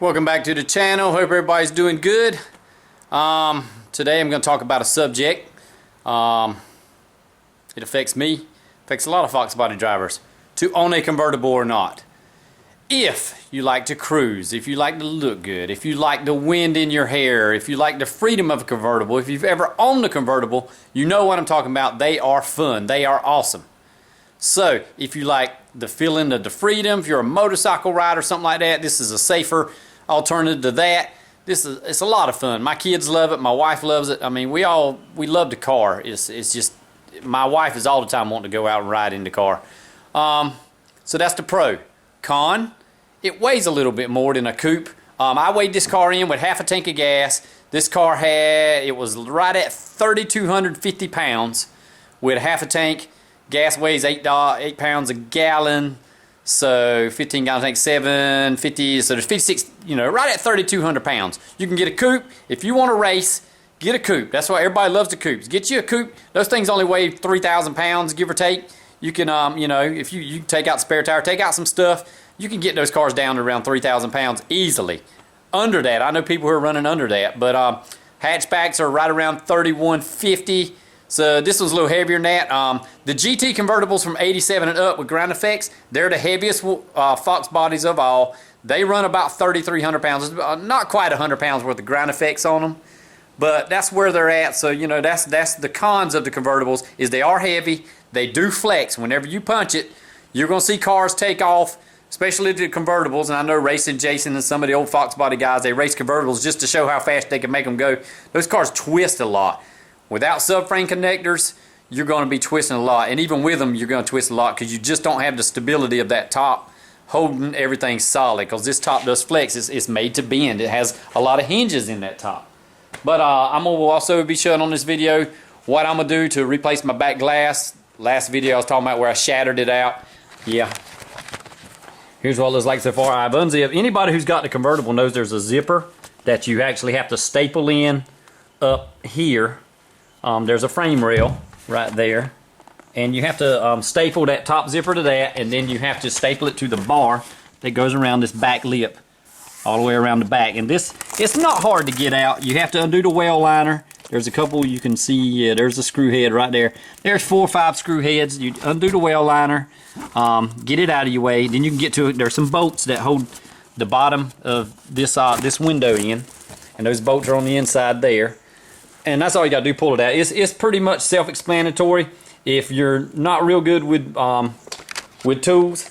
Welcome back to the channel. Hope everybody's doing good. Today I'm going to talk about a subject. It affects me, affects a lot of Fox body drivers, to own a convertible or not. If you like to cruise, if you like to look good, if you like the wind in your hair, if you like the freedom of a convertible, if you've ever owned a convertible, you know what I'm talking about. They are fun. They are awesome. So if you like the feeling of the freedom, if you're a motorcycle rider, something like that, this is a safer alternative to that. It's a lot of fun. My kids love it. My wife loves it. I mean, we love the car. It's just, my wife is all the time wanting to go out and ride in the car. So that's the pro. Con, it weighs a little bit more than a coupe. I weighed this car in with half a tank of gas. This car was right at 3,250 pounds with half a tank. Gas weighs 8 pounds a gallon. So 15 gallon tank, 750. So there's 56, right at 3,200 pounds. You can get a coupe. If you want to race, get a coupe. That's why everybody loves the coupes. Get you a coupe. Those things only weigh 3,000 pounds, give or take. You can, if you take out the spare tire, take out some stuff, you can get those cars down to around 3,000 pounds easily. Under that, I know people who are running under that, but hatchbacks are right around 3,150. So this one's a little heavier than that. The GT convertibles from 87 and up with ground effects, they're the heaviest Fox bodies of all. They run about 3,300 pounds. Not quite 100 pounds worth of ground effects on them, but that's where they're at. So that's the cons of the convertibles, is they are heavy. They do flex. Whenever you punch it, you're going to see cars take off, especially the convertibles. And I know Racing Jason and some of the old Fox body guys, they race convertibles just to show how fast they can make them go. Those cars twist a lot. Without subframe connectors, you're going to be twisting a lot. And even with them, you're going to twist a lot because you just don't have the stability of that top holding everything solid, because this top does flex. It's made to bend. It has a lot of hinges in that top. But I'm going to also be showing on this video what I'm going to do to replace my back glass. Last video I was talking about where I shattered it out. Yeah. Here's what it looks like so far. I've unzipped. Anybody who's got the convertible knows there's a zipper that you actually have to staple in up here. There's a frame rail right there, and you have to staple that top zipper to that, and then you have to staple it to the bar that goes around this back lip all the way around the back. And it's not hard to get out. You have to undo the well liner. There's a couple you can see. Yeah, there's a screw head right there. There's 4 or 5 screw heads. You undo the well liner, get it out of your way. Then you can get to it. There's some bolts that hold the bottom of this window in, and those bolts are on the inside there. And that's all you gotta do, pull it out. It's pretty much self-explanatory. If you're not real good with tools,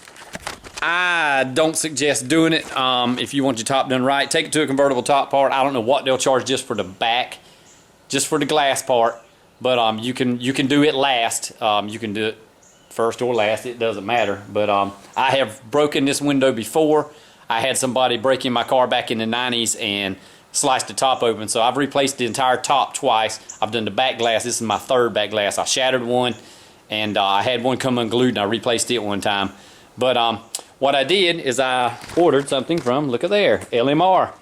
I don't suggest doing it. If you want your top done right, take it to a convertible top part. I don't know what they'll charge just for the back, just for the glass part. But you can do it last. You can do it first or last. It doesn't matter. But I have broken this window before. I had somebody break in my car back in the 90s and sliced the top open. So I've replaced the entire top twice. I've done the back glass. This is my 3rd back glass. I shattered one, and I had one come unglued, and I replaced it one time. But what I did is I ordered something from, look at there, LMR.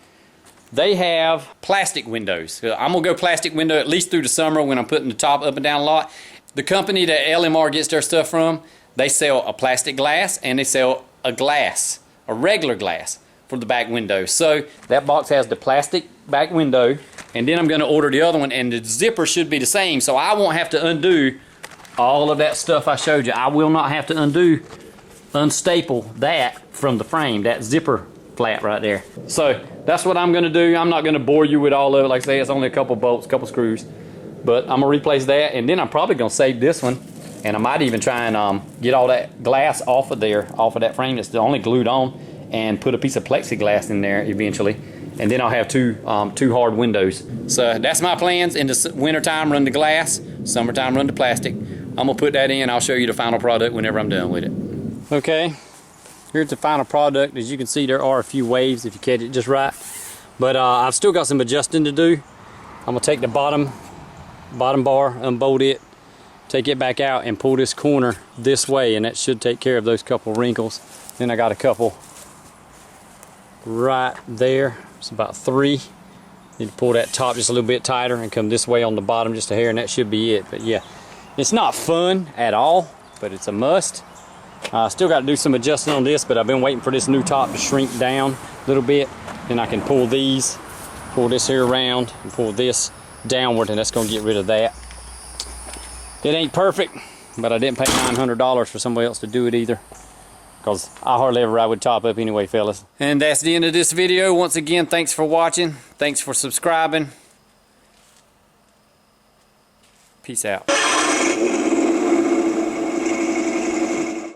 They have plastic windows. I'm going to go plastic window at least through the summer when I'm putting the top up and down a lot. The company that LMR gets their stuff from, they sell a plastic glass, and they sell a glass, a regular glass, for the back window. So that box has the plastic back window, and then I'm going to order the other one, and the zipper should be the same, so I won't have to undo all of that stuff I showed you. I will not have to unstaple that from the frame, that zipper flap right there. So that's what I'm going to do. I'm not going to bore you with all of it. Like I say, it's only a couple bolts, a couple screws, but I'm going to replace that, and then I'm probably going to save this one, and I might even try and get all that glass off of there, off of that frame that's only glued on, and put a piece of plexiglass in there eventually, and then I'll have two hard windows. So that's my plans. In the wintertime, run the glass. Summertime, run the plastic. I'm gonna put that in. I'll show you the final product whenever I'm done with it. Okay, here's the final product. As you can see, there are a few waves if you catch it just right, but I've still got some adjusting to do. I'm gonna take the bottom bar, unbolt it, take it back out, and pull this corner this way, and that should take care of those couple wrinkles. Then I got a couple right there. It's about 3. Need to pull that top just a little bit tighter and come this way on the bottom just a hair, and that should be it. But yeah, it's not fun at all, but it's a must. Still got to do some adjusting on this, but I've been waiting for this new top to shrink down a little bit, Then I can pull this here around and pull this downward, and that's going to get rid of that. It ain't perfect, but I didn't pay $900 for somebody else to do it either, because I hardly ever ride with top up anyway, fellas. And that's the end of this video. Once again, thanks for watching. Thanks for subscribing. Peace out.